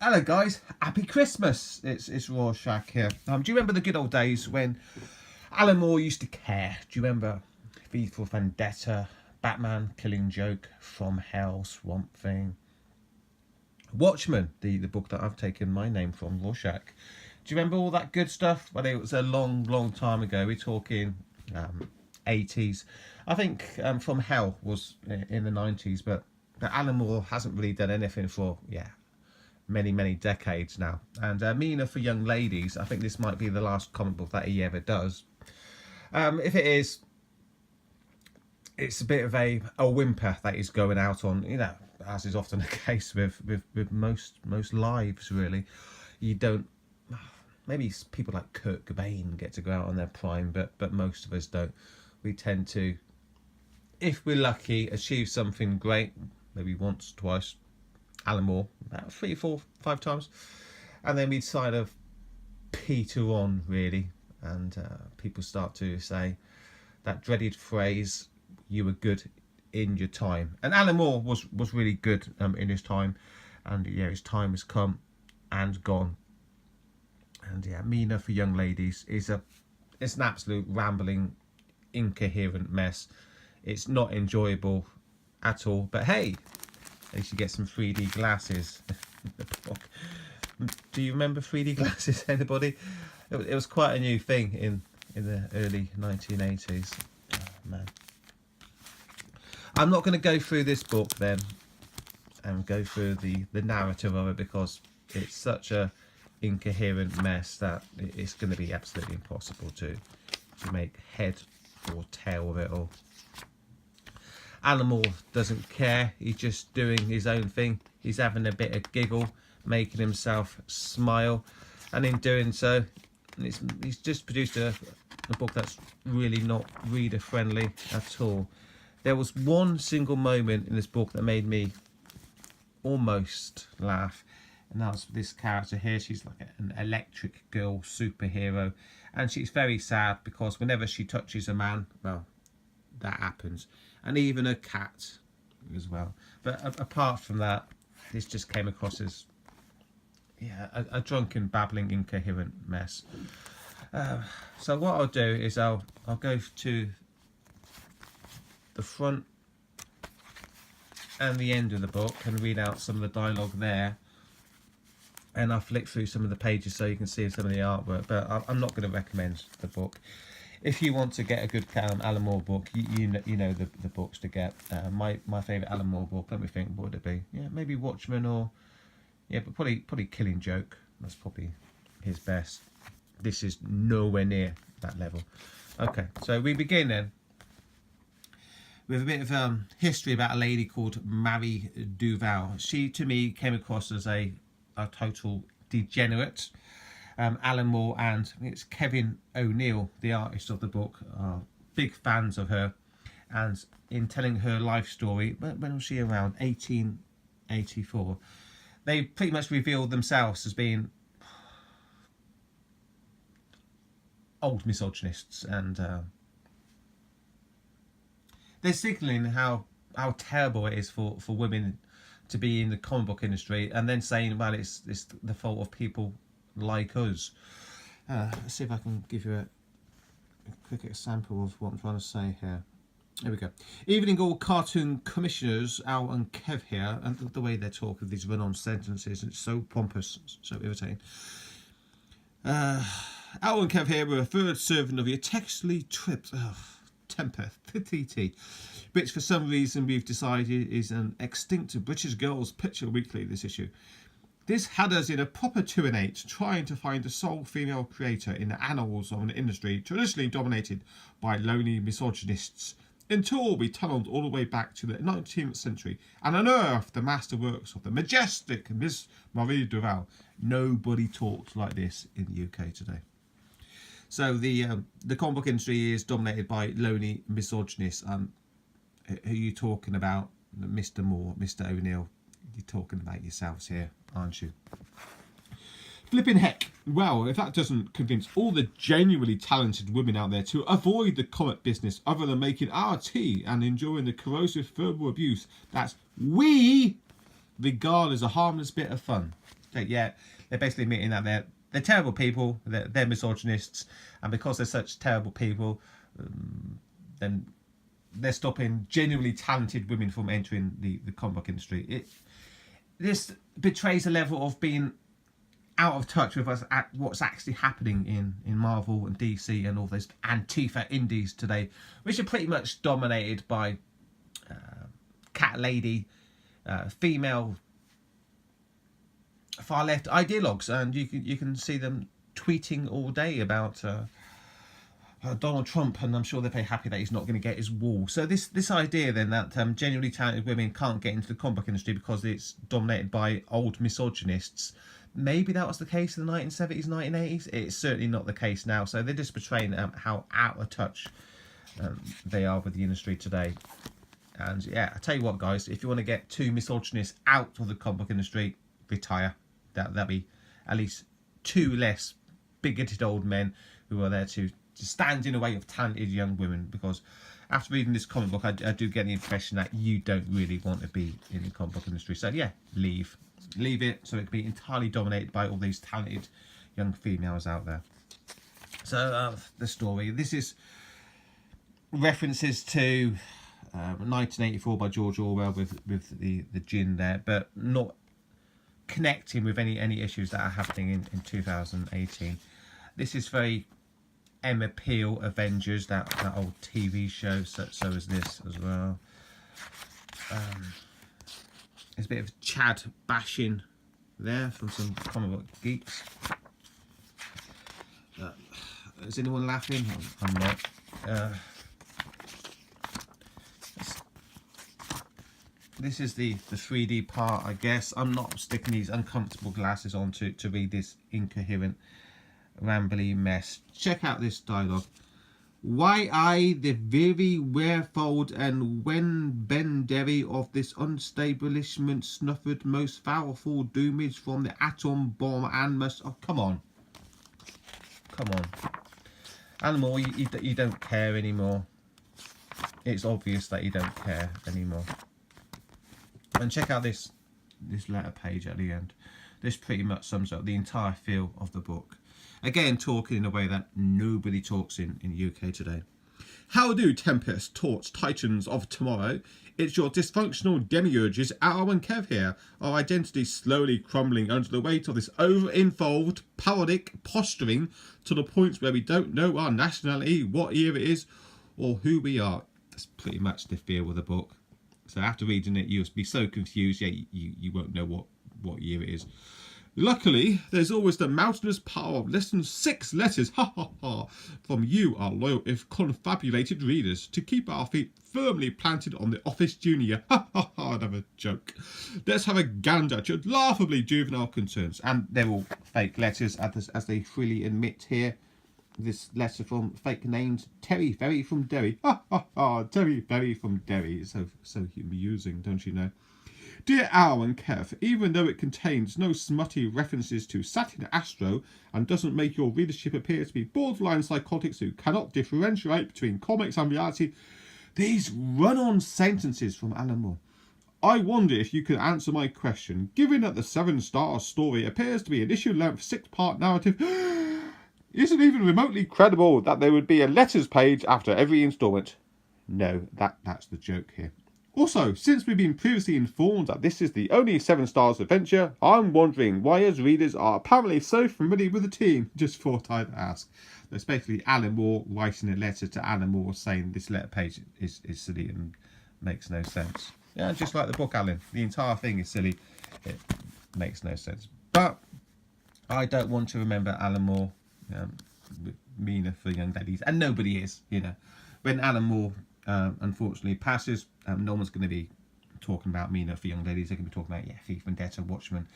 Hello guys, happy Christmas. It's Rorschach here. Do you remember the good old days when Alan Moore used to care? Do you remember V for Vendetta, Batman, Killing Joke, From Hell, Swamp Thing, Watchmen, the book that I've taken my name from, Rorschach? Do you remember all that good stuff? Well, it was a long time ago. We're talking 80s. I think From Hell was in the 90s, but Alan Moore hasn't really done anything for many decades now. And Mina for Young Ladies, I think this might be the last comic book that he ever does. If it is, it's a bit of a whimper that he's going out on, you know, as is often the case with most lives, really. You don't, maybe people like Kurt Cobain get to go out on their prime, but most of us don't. We tend to, if we're lucky, achieve something great, maybe once, twice. Alan Moore, about 3, 4, 5 times, and then we'd kind of peter on, really, and people start to say that dreaded phrase, "You were good in your time." And Alan Moore was really good in his time, and yeah, his time has come and gone. And yeah, Mina for Young Ladies it's an absolute rambling, incoherent mess. It's not enjoyable at all, but hey, at least you get some 3D glasses. Do you remember 3D glasses, anybody? It was quite a new thing in the early 1980s. Oh, man. I'm not going to go through this book then and go through the narrative of it, because it's such a incoherent mess that it's going to be absolutely impossible to make head or tail of it all. Alan Moore doesn't care. He's just doing his own thing. He's having a bit of giggle, making himself smile, and in doing so, he's just produced a book that's really not reader friendly at all. There was one single moment in this book that made me almost laugh, and that's this character here. She's like an electric girl superhero, and she's very sad because whenever she touches a man, well, that happens. And even a cat as well. But apart from that, this just came across as a drunken, babbling, incoherent mess. So what I'll do is I'll go to the front and the end of the book and read out some of the dialogue there, and I'll flick through some of the pages so you can see some of the artwork. But I'm not going to recommend the book. If you want to get a good Alan Moore book, you know the books to get. My favourite Alan Moore book, let me think, what would it be? Yeah, maybe Watchmen, or but probably Killing Joke. That's probably his best. This is nowhere near that level. Okay, so we begin then with a bit of history about a lady called Marie Duval. She, to me, came across as a total degenerate. Alan Moore and it's Kevin O'Neill, the artist of the book, are big fans of her, and in telling her life story, when was she around? 1884. They pretty much revealed themselves as being old misogynists, and they're signalling how terrible it is for women to be in the comic book industry, and then saying, well, it's the fault of people like us. Let's see if I can give you a quick example of what I'm trying to say here. There we go. Evening all cartoon commissioners, Al and Kev here, and the way they talk of these run-on sentences, it's so pompous, so irritating. Al and Kev here were a third servant of your textly tripped temper, TT, which for some reason we've decided is an extinct British Girls Picture Weekly, this issue. This had us in a proper 2 and 8, trying to find the sole female creator in the annals of an industry traditionally dominated by lonely misogynists, until we tunnelled all the way back to the 19th century and unearthed the masterworks of the majestic Miss Marie Duval. Nobody talks like this in the UK today. So the comic book industry is dominated by lonely misogynists. Who are you talking about? Mr. Moore, Mr. O'Neill? You're talking about yourselves here, aren't you? Flipping heck. Well, if that doesn't convince all the genuinely talented women out there to avoid the comic business other than making our tea and enjoying the corrosive verbal abuse that we regard as a harmless bit of fun, Yeah, they're basically admitting that they're terrible people, they're misogynists, and because they're such terrible people, then they're stopping genuinely talented women from entering the comic book industry. This betrays a level of being out of touch with us at what's actually happening in Marvel and DC and all those Antifa indies today, which are pretty much dominated by cat lady, female far left ideologues, and you can see them tweeting all day about Donald Trump, and I'm sure they're very happy that he's not going to get his wall. So this idea then that genuinely talented women can't get into the comic book industry because it's dominated by old misogynists. Maybe that was the case in the 1970s, 1980s. It's certainly not the case now. So they're just portraying how out of touch they are with the industry today. And yeah, I tell you what, guys, if you want to get two misogynists out of the comic book industry, retire. That'll be at least two less bigoted old men who are there to stand in the way of talented young women. Because after reading this comic book, I do get the impression that you don't really want to be in the comic book industry. So yeah, leave it so it can be entirely dominated by all these talented young females out there. So the story, this is references to 1984 by George Orwell with the gin there, but not connecting with any issues that are happening in 2018. This is very Emma Peel Avengers, that old TV show, so is this as well. There's a bit of Chad bashing there from some comic book geeks. Is anyone laughing? I'm not. This is the 3D part, I guess. I'm not sticking these uncomfortable glasses on to read this incoherent, rambly mess. Check out this dialogue. Why I, the very wherefold and when Ben Derry of this unstablishment snuffed most foulful doomage from the atom bomb and must... Oh, come on. Come on. Animal, you don't care anymore. It's obvious that you don't care anymore. And check out this letter page at the end. This pretty much sums up the entire feel of the book. Again, talking in a way that nobody talks in UK today. How do Tempest, Torch, Titans of tomorrow? It's your dysfunctional demiurges, Arrow and Kev here. Our identity slowly crumbling under the weight of this over-involved, parodic posturing to the point where we don't know our nationality, what year it is, or who we are. That's pretty much the feel of the book. So after reading it, you'll be so confused, you won't know what year it is. Luckily, there's always the mountainous power of less than 6 letters, from you, our loyal if confabulated readers, to keep our feet firmly planted on the Office Junior. Another joke. Let's have a gander at your laughably juvenile concerns. And they're all fake letters, as they freely admit here. This letter from fake named Terry Ferry from Derry. Terry Ferry from Derry. It's so amusing, don't you know? Dear Al and Kev, even though it contains no smutty references to Saturn Astro and doesn't make your readership appear to be borderline psychotics who cannot differentiate between comics and reality, these run-on sentences from Alan Moore. I wonder if you could answer my question, given that the 7-star story appears to be an issue-length 6-part narrative. Is it even remotely credible that there would be a letters page after every instalment? No, that's the joke here. Also, since we've been previously informed that this is the only 7 stars adventure, I'm wondering why us readers are apparently so familiar with the team. Just thought I'd ask. That's basically Alan Moore writing a letter to Alan Moore saying this letter page is silly and makes no sense. Yeah, just like the book, Alan. The entire thing is silly. It makes no sense. But I don't want to remember Alan Moore, Mina for young daddies, and nobody is, you know. When Alan Moore unfortunately passes, no one's going to be talking about Mina for young ladies. They're going to be talking about Thief, Vendetta, Watchmen,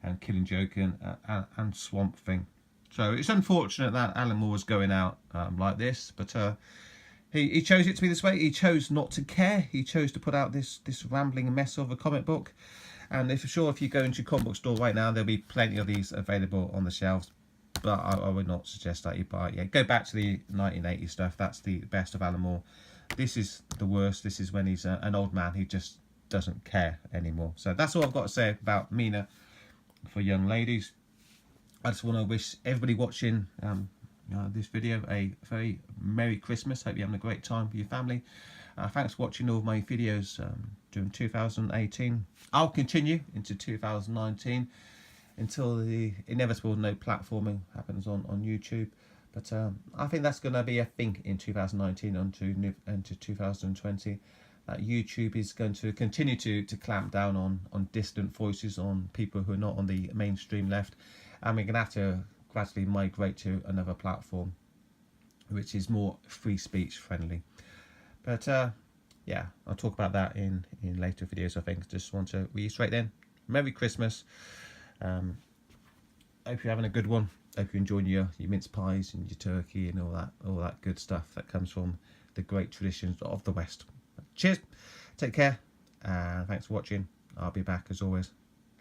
and Killing Joke and Swamp Thing. So it's unfortunate that Alan Moore is going out like this, but he chose it to be this way. He chose not to care. He chose to put out this rambling mess of a comic book. And if you go into your comic book store right now, there'll be plenty of these available on the shelves. But I would not suggest that you buy it. Yeah, go back to the 1980s stuff. That's the best of Alan Moore. This is the worst. This is when he's an old man who just doesn't care anymore. So that's all I've got to say about Mina for young ladies. I just want to wish everybody watching this video a very Merry Christmas. Hope you're having a great time with your family. Thanks for watching all of my videos during 2018. I'll continue into 2019 until the inevitable no platforming happens on YouTube. But I think that's going to be a thing in 2019 into 2020. YouTube is going to continue to clamp down on distant voices, on people who are not on the mainstream left, and we're going to have to gradually migrate to another platform which is more free speech friendly. But yeah, I'll talk about that in later videos. I think just want to reiterate then, Merry Christmas. Hope you're having a good one. Hope you're enjoying your mince pies and your turkey and all that good stuff that comes from the great traditions of the West. Cheers, take care, and thanks for watching. I'll be back as always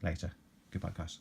later. Goodbye, guys.